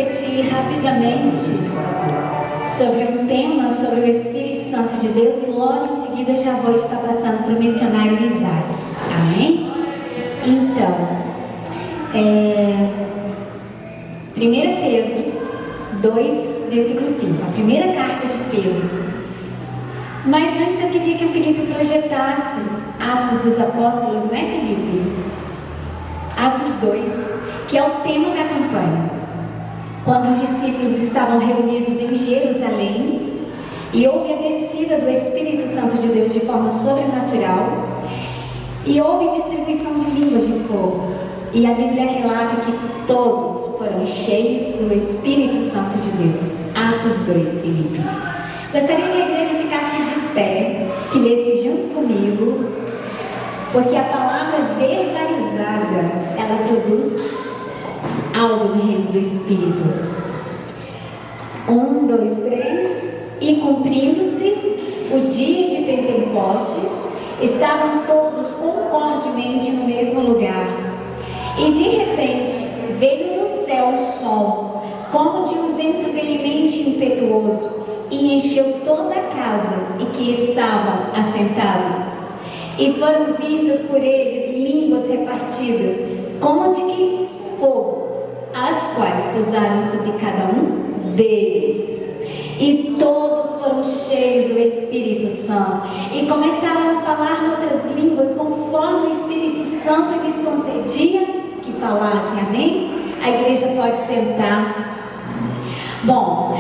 refletir rapidamente sobre um tema, sobre o Espírito Santo de Deus, e logo em seguida já vou estar passando para o missionário Isaac. Amém? Então, 1 Pedro 2, versículo 5, a primeira carta de Pedro. Mas antes eu queria que o Felipe projetasse Atos dos Apóstolos, né, Felipe? Atos 2, que é o tema da campanha. Quando os discípulos estavam reunidos em Jerusalém e houve a descida do Espírito Santo de Deus de forma sobrenatural e houve distribuição de línguas de fogo. E a Bíblia relata que todos foram cheios do Espírito Santo de Deus. Atos 2, Felipe. Gostaria que a igreja ficasse de pé, que lesse junto comigo, porque a palavra verbalizada, ela produz algo no reino do Espírito. 1, 2, 3. E cumprindo-se o dia de Pentecostes, estavam todos concordemente no mesmo lugar. E de repente veio do céu um som, como de um vento veemente e impetuoso, e encheu toda a casa em que estavam assentados. E foram vistas por eles línguas repartidas, como de que fogo, as quais pousaram sobre cada um deles. E todos foram cheios do Espírito Santo e começaram a falar em outras línguas, conforme o Espírito Santo lhes concedia que falassem. Amém? A igreja pode sentar. Bom,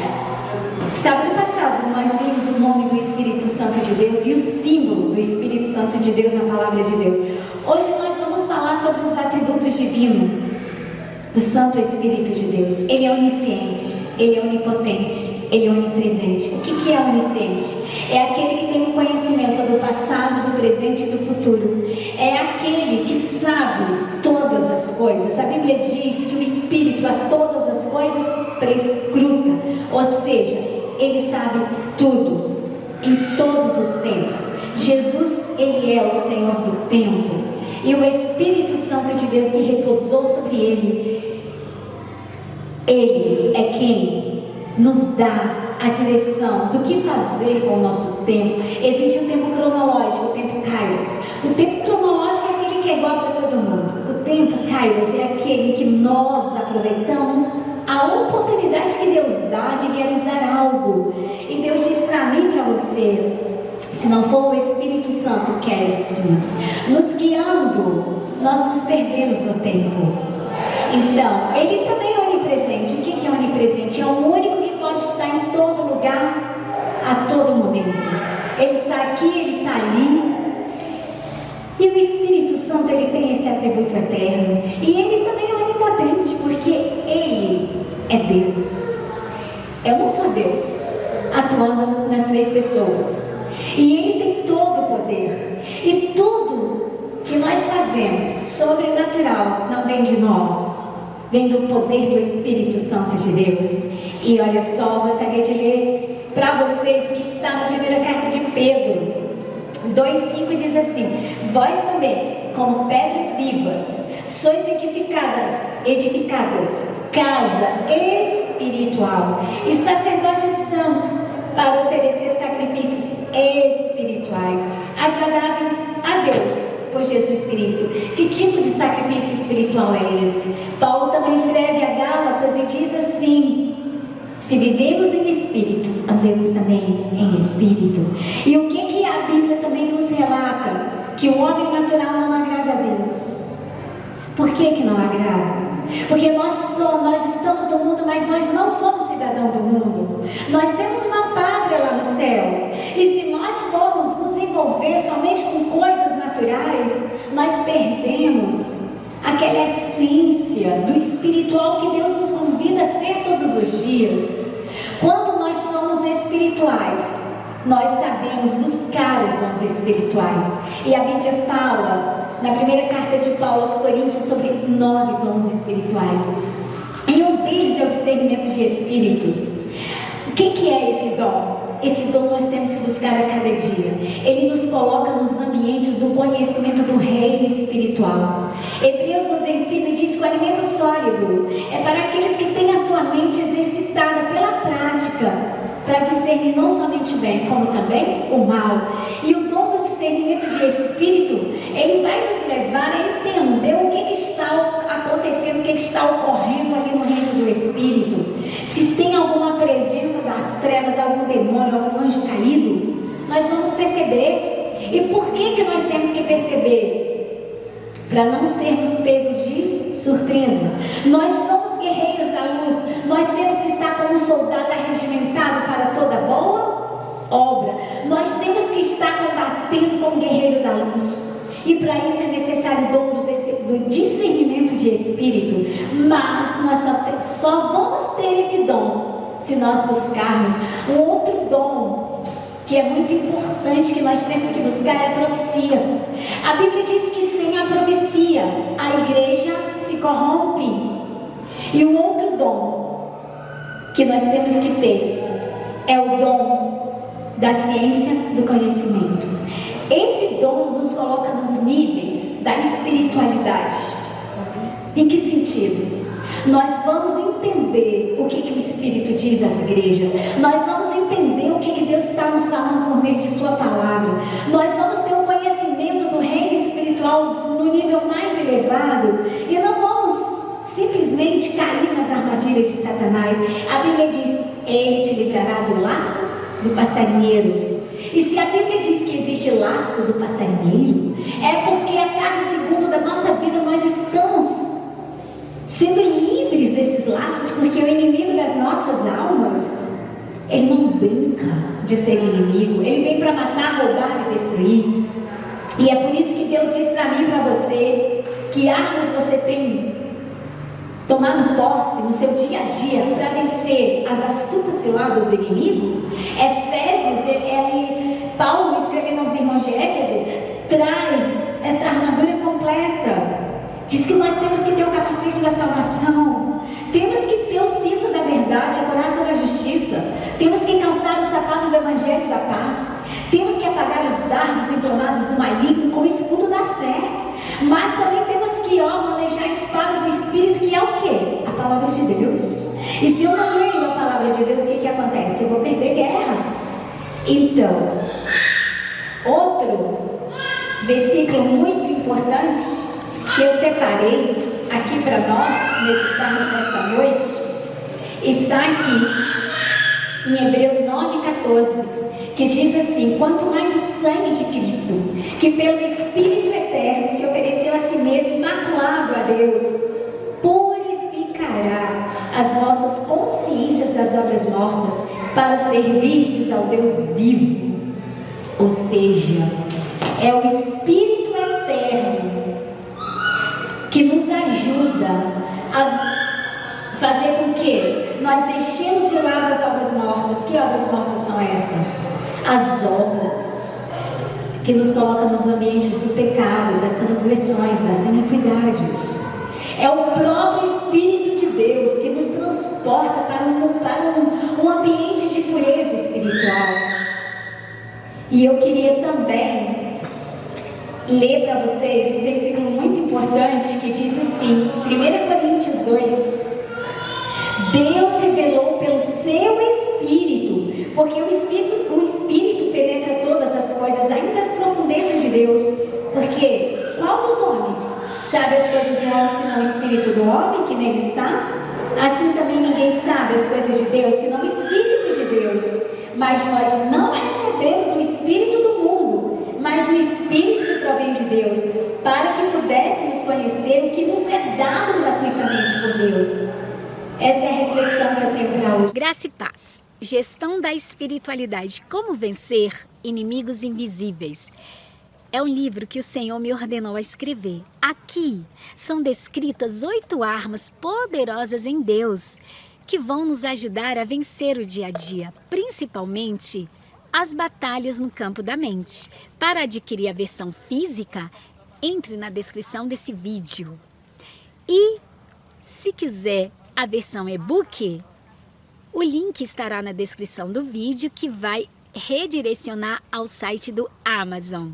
sábado passado nós vimos o nome do Espírito Santo de Deus e o símbolo do Espírito Santo de Deus na palavra de Deus. Hoje nós vamos falar sobre os atributos divinos do Santo Espírito de Deus. Ele é onisciente, ele é onipotente, ele é onipresente. O que é onisciente? É aquele que tem o conhecimento do passado, do presente e do futuro. É aquele que sabe todas as coisas. A Bíblia diz que o Espírito a todas as coisas prescruta, ou seja, ele sabe tudo, em todos os tempos. Jesus, ele é o Senhor do tempo. E o Espírito Santo de Deus que repousou sobre ele é quem nos dá a direção do que fazer com o nosso tempo. Existe o tempo cronológico, o tempo kairos. O tempo cronológico é aquele que é igual para todo mundo. O tempo kairos é aquele que nós aproveitamos a oportunidade que Deus dá de realizar algo. E Deus diz para mim e para você: se não for o Espírito Santo que é nos guiando, nós nos perdemos no tempo. Então, ele também é onipresente. O que é onipresente? É o único que pode estar em todo lugar, a todo momento. Ele está aqui, ele está ali. E o Espírito Santo, ele tem esse atributo eterno. E ele também é onipotente, porque ele é Deus. É um só Deus, atuando nas três pessoas. E ele tem todo o poder. E tudo que nós fazemos sobrenatural não vem de nós, vem do poder do Espírito Santo de Deus. E olha só, eu gostaria de ler para vocês o que está na primeira carta de Pedro 2,5, diz assim: vós também, como pedras vivas, sois edificadas, casa espiritual e sacerdócio santo, para oferecer sacrifícios espirituais, agradáveis a Deus por Jesus Cristo. Que tipo de sacrifício espiritual é esse? Paulo também escreve a Gálatas e diz assim: se vivemos em espírito, andemos também em espírito. E o que a Bíblia também nos relata? Que o homem natural não agrada a Deus. Por que não agrada? Porque nós estamos no mundo, mas nós não somos cidadãos do mundo. Nós temos uma pátria lá no céu. E se nós formos nos envolver somente com coisas naturais, nós perdemos aquela essência do espiritual que Deus nos convida a ser todos os dias. Quando nós somos espirituais, nós sabemos buscar os dons espirituais. E a Bíblia fala na primeira carta de Paulo aos Coríntios sobre 9 dons espirituais. E um deles é o discernimento de espíritos. O que é esse dom? Esse dom nós temos que buscar a cada dia. Ele nos coloca nos ambientes do conhecimento do reino espiritual. Hebreus nos ensina e diz que o alimento sólido é para aqueles que têm a sua mente a prática para discernir não somente o bem, como também o mal. E o dom do discernimento de espírito, ele vai nos levar a entender o que está acontecendo, o que está ocorrendo ali no reino do espírito. Se tem alguma presença das trevas, algum demônio, algum anjo caído, nós vamos perceber. E por que nós temos que perceber? Para não sermos pegos de surpresa. Nós somos guerreiros da luz, nós temos que estar como um soldado arregimentado para toda boa obra. Nós temos que estar combatendo como guerreiro da luz. E para isso é necessário o dom do discernimento de espírito. Mas nós só vamos ter esse dom se nós buscarmos um outro dom que é muito importante, que nós temos que buscar, é a profecia. A Bíblia diz que sem a profecia a igreja se corrompe. E o outro dom que nós temos que ter é o dom da ciência do conhecimento. Esse dom nos coloca nos níveis da espiritualidade. Em que sentido? Nós vamos entender o que o Espírito diz às igrejas. Nós vamos entender o que Deus está nos falando por meio de sua palavra. Nós vamos ter um conhecimento do reino espiritual no nível mais elevado. E não vamos simplesmente cair nas armadilhas de Satanás. A Bíblia diz: ele te livrará do laço do passarinheiro. E se a Bíblia diz que existe laço do passarinheiro, é porque a cada segundo da nossa vida nós estamos sendo livres desses laços, porque o inimigo das nossas almas, ele não brinca de ser inimigo. Ele vem para matar, roubar e destruir. E é por isso que Deus diz para mim e para você: que armas você tem tomado posse no seu dia a dia para vencer as astutas ciladas do inimigo. Efésios, Paulo escrevendo aos irmãos de Éfeso, traz essa armadura completa. Diz que nós temos que ter o capacete da salvação, temos que ter o cinto da verdade, a couraça da justiça, temos que calçar o sapato do evangelho da paz, temos que apagar os dardos inflamados do maligno com o escudo da fé. Mas também temos que manejar a espada do Espírito, que é o quê? A palavra de Deus. E se eu não leio a palavra de Deus, o que acontece? Eu vou perder guerra. Então, outro versículo muito importante que eu separei aqui para nós meditarmos nesta noite, está aqui em Hebreus 9,14, que diz assim: quanto mais o sangue de Cristo, que pelo Espírito eterno se ofereceu a si mesmo imaculado a Deus, purificará as vossas consciências das obras mortas, para servirdes ao Deus vivo. Ou seja, é o Espírito eterno que nos ajuda a fazer com que nós deixemos de lado as obras mortas. Que obras mortas são essas? As obras que nos colocam nos ambientes do pecado, das transgressões, das iniquidades. É o próprio Espírito de Deus que nos transporta para um ambiente de pureza espiritual. E eu queria também ler para vocês um versículo muito importante que diz assim, 1 Coríntios 2: Deus revelou pelo seu Espírito, porque o Espírito penetra todas as coisas, ainda as profundezas de Deus. Porque qual dos homens sabe as coisas do homem, senão o Espírito do homem que nele está? Assim também ninguém sabe as coisas de Deus, senão o Espírito de Deus. Mas nós não recebemos o Espírito do mundo, mas o Espírito que provém de Deus, para que pudéssemos conhecer o que nos é dado gratuitamente por Deus. Essa é a reflexão que eu tenho para hoje. Graça e paz. Gestão da espiritualidade. Como vencer inimigos invisíveis. É um livro que o Senhor me ordenou a escrever. Aqui são descritas 8 armas poderosas em Deus que vão nos ajudar a vencer o dia a dia, principalmente as batalhas no campo da mente. Para adquirir a versão física, entre na descrição desse vídeo. E se quiser a versão e-book, o link estará na descrição do vídeo, que vai redirecionar ao site do Amazon.